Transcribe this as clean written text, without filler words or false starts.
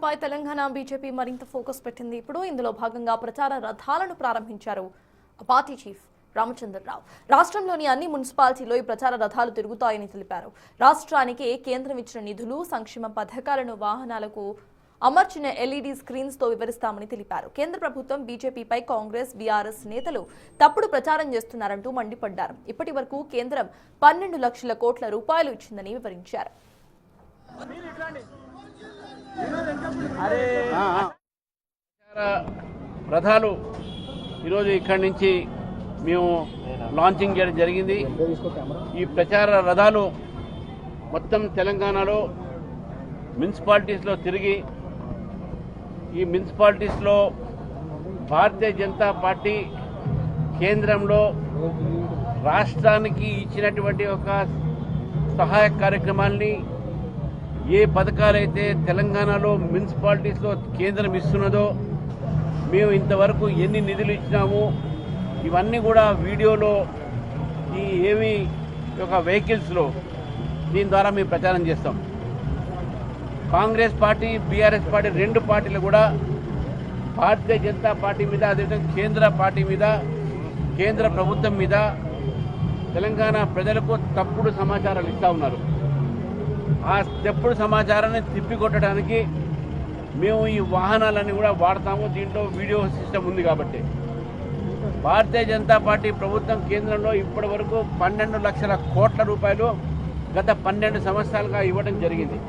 పై Telangana BJP మరింత focus పెట్టింది. ఇప్పుడు ఇందులో భాగంగా ప్రచార రథాలను ప్రారంభించారు పార్టీ చీఫ్ రామచంద్రరావు. రాష్ట్రంలోని అన్ని మున్సిపాలిటీల్లో ఈ ప్రచార రథాలు తిరుగుతాయని తెలిపారు. రాష్ట్రానికి కేంద్రం ఇచ్చిన నిధులు, సంక్షేమ పథకాలను వాహనాలకు అమర్చిన ఎల్ఈడీ స్క్రీన్స్ తో వివరిస్తామని తెలిపారు. కేంద్ర ప్రభుత్వం బీజేపీపై కాంగ్రెస్, బీఆర్ఎస్ నేతలు తప్పుడు ప్రచారం చేస్తున్నారంటూ మండిపడ్డారు. ఇప్పటి వరకు కేంద్రం 12 లక్షల కోట్ల రూపాయలు ఇచ్చిందని వివరించారు. రథాలు ఈరోజు ఇక్కడి నుంచి మేము లాంచింగ్ చేయడం జరిగింది. ఈ ప్రచార రథాలు మొత్తం తెలంగాణలో మున్సిపాలిటీస్లో తిరిగి ఈ మున్సిపాలిటీస్లో భారతీయ జనతా పార్టీ కేంద్రంలో రాష్ట్రానికి ఇచ్చినటువంటి ఒక సహాయ కార్యక్రమాల్ని, ఏ పథకాలైతే తెలంగాణలో మున్సిపాలిటీస్లో కేంద్రం ఇస్తున్నదో, మేము ఇంతవరకు ఎన్ని నిధులు ఇచ్చినాము, ఇవన్నీ కూడా వీడియోలో ఈ ఏవి ఒక వెహికల్స్లో దీని ద్వారా మేము ప్రచారం చేస్తాం. కాంగ్రెస్ పార్టీ, బీఆర్ఎస్ పార్టీ రెండు పార్టీలు కూడా భారతీయ జనతా పార్టీ మీద, అదేవిధంగా కేంద్ర పార్టీ మీద, కేంద్ర ప్రభుత్వం మీద తెలంగాణ ప్రజలకు తప్పుడు సమాచారాలు ఇస్తూ ఉన్నారు. ఆ తప్పుడు సమాచారాన్ని తిప్పికొట్టడానికి మేము ఈ వాహనాలన్నీ కూడా వాడతాము. దీంట్లో వీడియో సిస్టమ్ ఉంది కాబట్టి భారతీయ జనతా పార్టీ ప్రభుత్వం కేంద్రంలో ఇప్పటి వరకు 12 లక్షల కోట్ల రూపాయలు గత 12 సంవత్సరాలుగా ఇవ్వడం జరిగింది.